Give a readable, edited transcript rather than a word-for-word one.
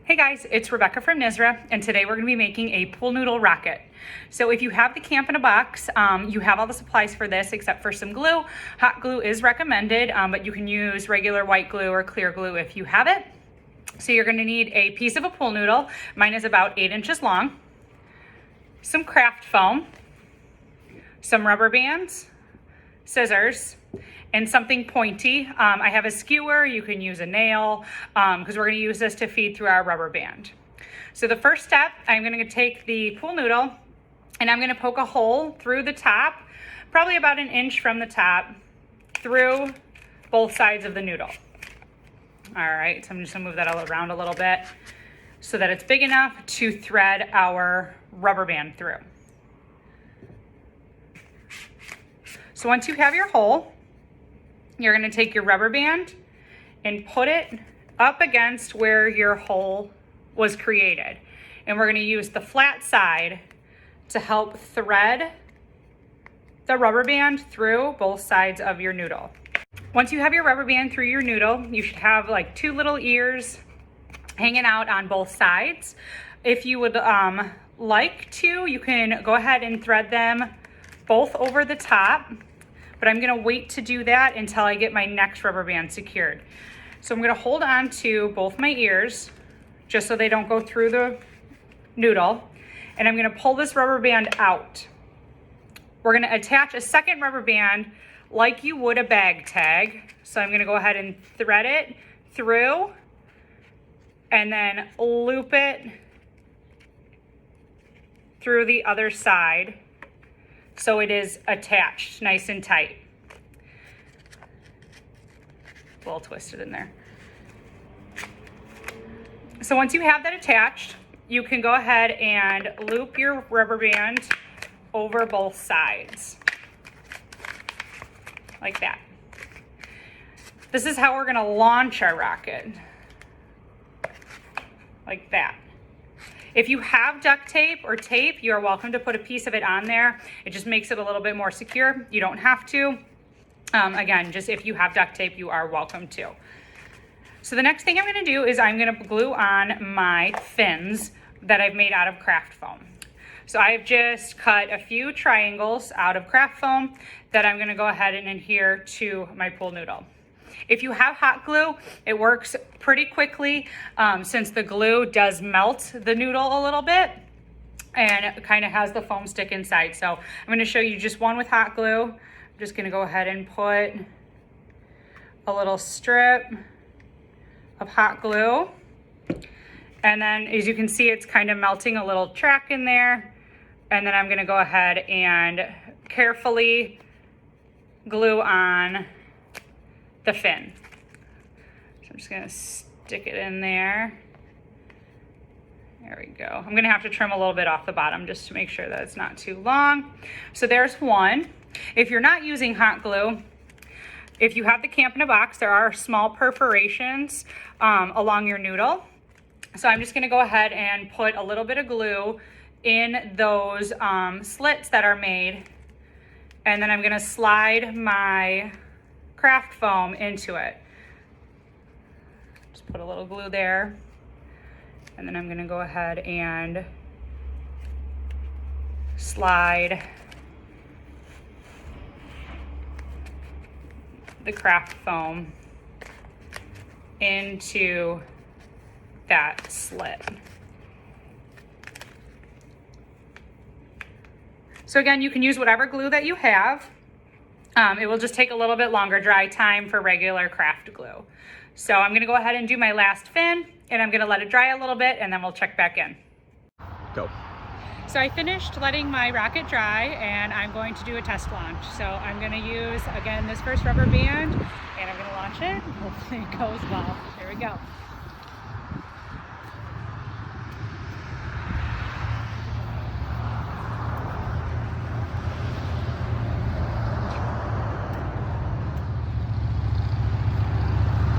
Hey guys, it's Rebecca from Nizra, and today we're going to be making a pool noodle rocket. So if you have the Camp in a Box, you have all the supplies for this except for some glue. Hot glue is recommended, but you can use regular white glue or clear glue if you have it. So you're going to need a piece of a pool noodle. Mine is about 8 inches long. Some craft foam, some rubber bands, scissors, and something pointy. I have a skewer. You can use a nail because we're going to use this to feed through our rubber band. So the first step, I'm going to take the pool noodle and I'm going to poke a hole through the top, probably about 1 inch from the top, through both sides of the noodle. All right, so I'm just going to move that all around a little bit so that it's big enough to thread our rubber band through. So once you have your hole, you're going to take your rubber band and put it up against where your hole was created. And we're going to use the flat side to help thread the rubber band through both sides of your noodle. Once you have your rubber band through your noodle, you should have like 2 little ears hanging out on both sides. If you would like to, you can go ahead and thread them both over the top. But I'm gonna wait to do that until I get my next rubber band secured. So I'm gonna hold on to both my ears just so they don't go through the noodle. And I'm gonna pull this rubber band out. We're gonna attach a second rubber band like you would a bag tag. So I'm gonna go ahead and thread it through and then loop it through the other side, so it is attached nice and tight. A little twisted in there. So once you have that attached, you can go ahead and loop your rubber band over both sides, like that. This is how we're gonna launch our rocket, like that. If you have duct tape or tape, you are welcome to put a piece of it on there. It just makes it a little bit more secure. You don't have to. Again, just if you have duct tape, you are welcome to. So the next thing I'm gonna do is I'm gonna glue on my fins that I've made out of craft foam. So I've just cut a few triangles out of craft foam that I'm gonna go ahead and adhere to my pool noodle. If you have hot glue, it works pretty quickly since the glue does melt the noodle a little bit and it kind of has the foam stick inside. So I'm going to show you just one with hot glue. I'm just going to go ahead and put a little strip of hot glue. And then as you can see, it's kind of melting a little track in there. And then I'm going to go ahead and carefully glue on the fin. So I'm just gonna stick it in there. There we go. I'm gonna have to trim a little bit off the bottom just to make sure that it's not too long. So there's one. If you're not using hot glue, if you have the Camp in a Box, there are small perforations along your noodle. So I'm just gonna go ahead and put a little bit of glue in those slits that are made. And then I'm gonna slide my craft foam into it. Just put a little glue there. And then I'm gonna go ahead and slide the craft foam into that slit. So again, you can use whatever glue that you have. It will just take a little bit longer dry time for regular craft glue. So I'm gonna go ahead and do my last fin and I'm gonna let it dry a little bit and then we'll check back in. Go. So I finished letting my rocket dry and I'm going to do a test launch. So I'm gonna use, again, this first rubber band and I'm gonna launch it. Hopefully it goes well. Here we go.